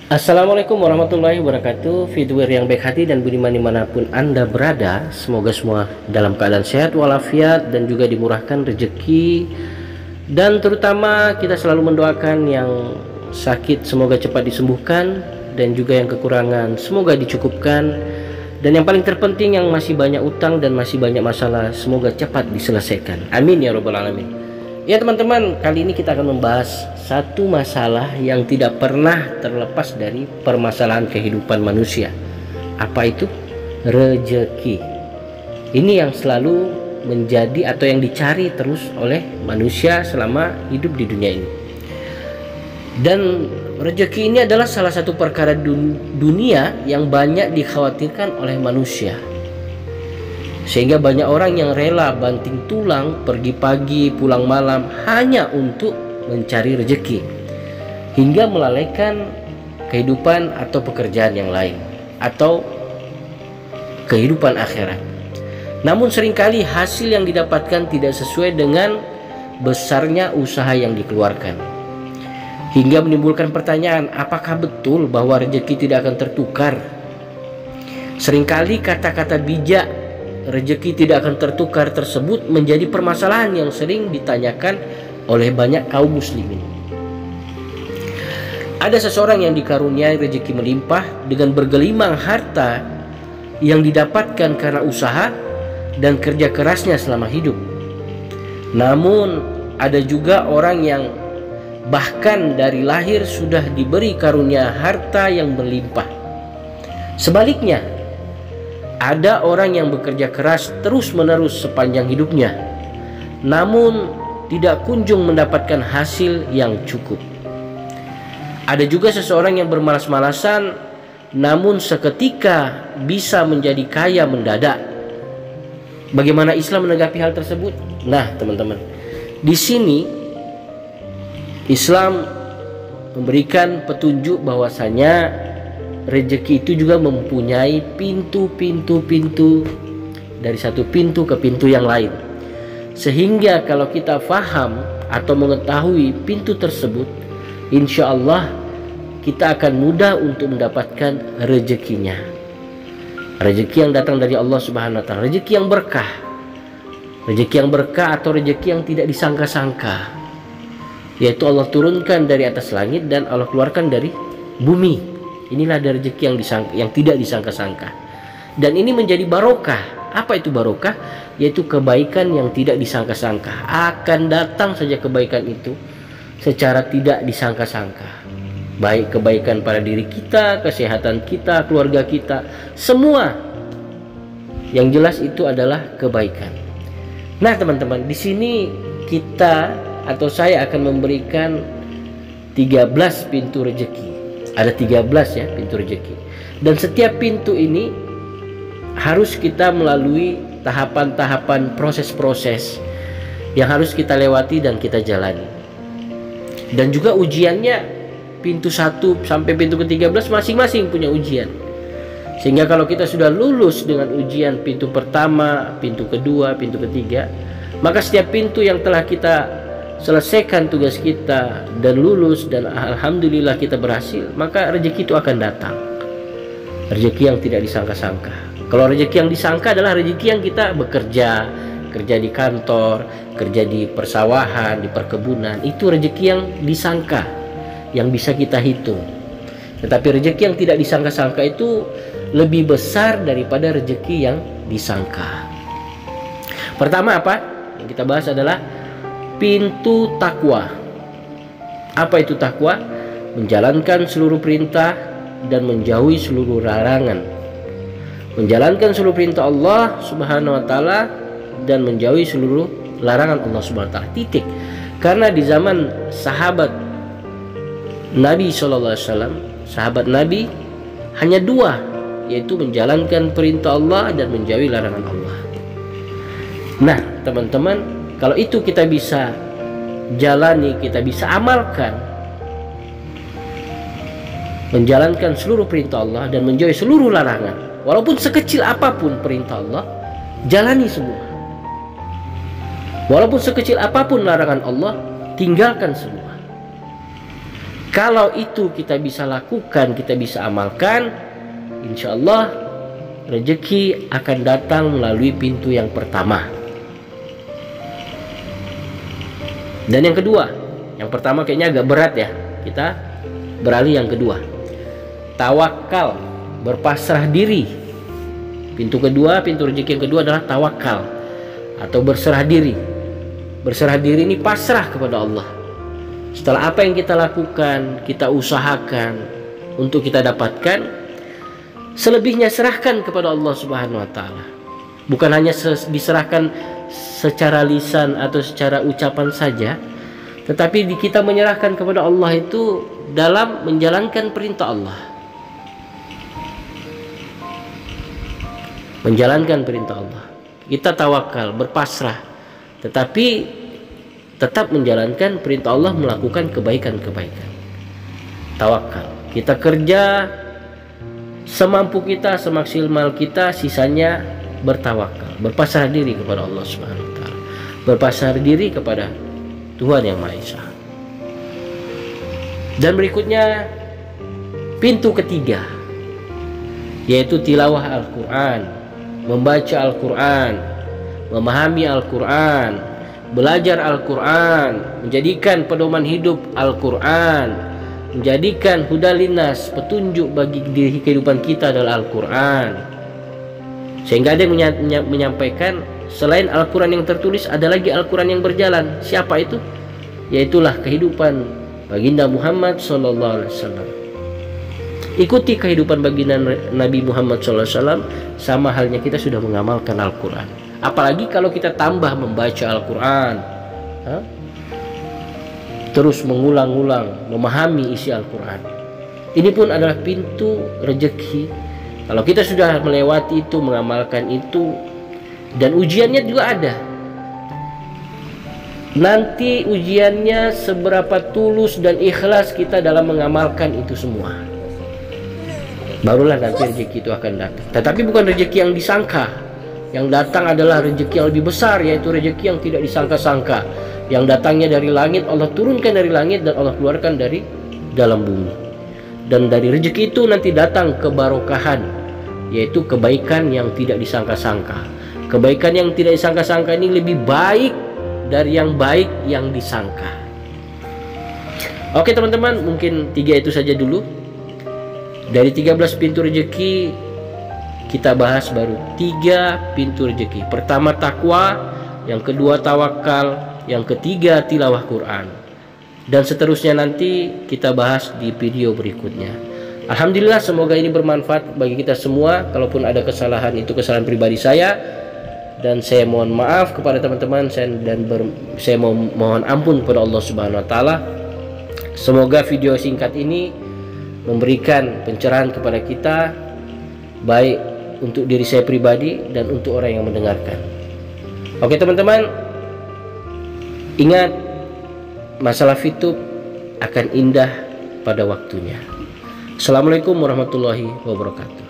Assalamualaikum warahmatullahi wabarakatuh. Viewer yang baik hati dan budiman dimanapun Anda berada, semoga semua dalam keadaan sehat walafiat dan juga dimurahkan rezeki. Dan terutama kita selalu mendoakan yang sakit semoga cepat disembuhkan, dan juga yang kekurangan semoga dicukupkan, dan yang paling terpenting yang masih banyak utang dan masih banyak masalah semoga cepat diselesaikan. Amin ya robbal alamin. Ya teman-teman, kali ini kita akan membahas satu masalah yang tidak pernah terlepas dari permasalahan kehidupan manusia. Apa itu? Rezeki. Ini yang selalu menjadi atau yang dicari terus oleh manusia selama hidup di dunia ini. Dan rezeki ini adalah salah satu perkara dunia yang banyak dikhawatirkan oleh manusia. Sehingga banyak orang yang rela banting tulang, pergi pagi, pulang malam hanya untuk mencari rezeki, hingga melalaikan kehidupan atau pekerjaan yang lain atau kehidupan akhirat. Namun seringkali hasil yang didapatkan tidak sesuai dengan besarnya usaha yang dikeluarkan, hingga menimbulkan pertanyaan, apakah betul bahwa rezeki tidak akan tertukar? Seringkali kata-kata bijak rezeki tidak akan tertukar tersebut menjadi permasalahan yang sering ditanyakan oleh banyak kaum muslimin. Ada seseorang yang dikaruniai rezeki melimpah dengan bergelimang harta yang didapatkan karena usaha dan kerja kerasnya selama hidup. Namun ada juga orang yang bahkan dari lahir sudah diberi karunia harta yang berlimpah. Sebaliknya, ada orang yang bekerja keras terus-menerus sepanjang hidupnya, namun tidak kunjung mendapatkan hasil yang cukup. Ada juga seseorang yang bermalas-malasan, namun seketika bisa menjadi kaya mendadak. Bagaimana Islam menanggapi hal tersebut? Nah, teman-teman, di sini Islam memberikan petunjuk bahwasanya rezeki itu juga mempunyai pintu-pintu dari satu pintu ke pintu yang lain. Sehingga kalau kita faham atau mengetahui pintu tersebut, insya Allah kita akan mudah untuk mendapatkan rezekinya. Rezeki yang datang dari Allah Subhanahu wa Ta'ala, rezeki yang berkah, rezeki yang berkah atau rezeki yang tidak disangka-sangka, yaitu Allah turunkan dari atas langit dan Allah keluarkan dari bumi. Inilah dari rezeki yang tidak disangka-sangka, dan ini menjadi barokah. Apa itu barokah? Yaitu kebaikan yang tidak disangka-sangka. Akan datang saja kebaikan itu secara tidak disangka-sangka. Baik kebaikan pada diri kita, kesehatan kita, keluarga kita, semua yang jelas itu adalah kebaikan. Nah teman-teman, di sini kita atau saya akan memberikan 13 pintu rezeki. Ada 13 ya pintu rezeki, dan setiap pintu ini harus kita melalui tahapan-tahapan proses-proses yang harus kita lewati dan kita jalani. Dan juga ujiannya pintu 1 sampai pintu ke-13 masing-masing punya ujian. Sehingga kalau kita sudah lulus dengan ujian pintu pertama, pintu kedua, pintu ketiga, maka setiap pintu yang telah kita selesaikan tugas kita dan lulus dan alhamdulillah kita berhasil, maka rezeki itu akan datang. Rezeki yang tidak disangka-sangka. Kalau rezeki yang disangka adalah rezeki yang kita bekerja, kerja di kantor, kerja di persawahan, di perkebunan, itu rezeki yang disangka, yang bisa kita hitung. Tetapi rezeki yang tidak disangka-sangka itu lebih besar daripada rezeki yang disangka. Pertama apa? Yang kita bahas adalah pintu takwa. Apa itu takwa? Menjalankan seluruh perintah dan menjauhi seluruh larangan. Menjalankan seluruh perintah Allah Subhanahu wa Ta'ala dan menjauhi seluruh larangan Allah Subhanahu wa Ta'ala. Titik. Karena di zaman sahabat Nabi SAW, sahabat Nabi hanya dua, yaitu menjalankan perintah Allah dan menjauhi larangan Allah. Nah teman-teman, kalau itu kita bisa jalani, kita bisa amalkan, menjalankan seluruh perintah Allah dan menjauhi seluruh larangan, walaupun sekecil apapun perintah Allah, jalani semua. Walaupun sekecil apapun larangan Allah, tinggalkan semua. Kalau itu kita bisa lakukan, kita bisa amalkan, insya Allah rezeki akan datang melalui pintu yang pertama. Dan yang kedua, yang pertama kayaknya agak berat ya, kita beralih yang kedua. Tawakal, berpasrah diri. Pintu kedua, pintu rezeki yang kedua adalah tawakal atau berserah diri. Berserah diri ini pasrah kepada Allah. Setelah apa yang kita lakukan, kita usahakan untuk kita dapatkan, selebihnya serahkan kepada Allah Subhanahu wa taala. Bukan hanya diserahkan secara lisan atau secara ucapan saja, tetapi kita menyerahkan kepada Allah itu dalam menjalankan perintah Allah. Menjalankan perintah Allah. Kita tawakal, berpasrah, tetapi tetap menjalankan perintah Allah, melakukan kebaikan-kebaikan. Tawakal. Kita kerja semampu kita, semaksimal kita, sisanya bertawakal, berpasrah diri kepada Allah Subhanahu wa taala. Berpasrah diri kepada Tuhan Yang Maha Esa. Dan berikutnya pintu ketiga, yaitu tilawah Al-Quran, membaca Al-Quran, memahami Al-Quran, belajar Al-Quran, menjadikan pedoman hidup Al-Quran, menjadikan hudalinas, petunjuk bagi diri kehidupan kita adalah Al-Quran. Sehingga ada yang menyampaikan, selain Al-Quran yang tertulis ada lagi Al-Quran yang berjalan. Siapa itu? Yaitulah kehidupan baginda Muhammad SAW. Ikuti kehidupan baginda Nabi Muhammad SAW, sama halnya kita sudah mengamalkan Al-Quran. Apalagi kalau kita tambah membaca Al-Quran, terus mengulang-ulang memahami isi Al-Quran. Ini pun adalah pintu rezeki. Kalau kita sudah melewati itu, mengamalkan itu, dan ujiannya juga ada. Nanti ujiannya seberapa tulus dan ikhlas kita dalam mengamalkan itu semua, barulah nanti rezeki itu akan datang. Tetapi bukan rezeki yang disangka. Yang datang adalah rezeki yang lebih besar, yaitu rezeki yang tidak disangka-sangka, yang datangnya dari langit, Allah turunkan dari langit dan Allah keluarkan dari dalam bumi. Dan dari rezeki itu nanti datang kebarokahan, yaitu kebaikan yang tidak disangka-sangka. Kebaikan yang tidak disangka-sangka ini lebih baik dari yang baik yang disangka. Oke teman-teman, mungkin 3 itu saja dulu. Dari 13 pintu rezeki, kita bahas baru 3 pintu rezeki. Pertama takwa, yang kedua tawakal, yang ketiga tilawah Quran. Dan seterusnya nanti kita bahas di video berikutnya. Alhamdulillah, semoga ini bermanfaat bagi kita semua. Kalaupun ada kesalahan, itu kesalahan pribadi saya, dan saya mohon maaf kepada teman-teman, saya mohon ampun kepada Allah Subhanahu wa taala. Semoga video singkat ini memberikan pencerahan kepada kita, baik untuk diri saya pribadi dan untuk orang yang mendengarkan. Oke teman-teman, ingat, masalah fitup akan indah pada waktunya. Assalamualaikum warahmatullahi wabarakatuh.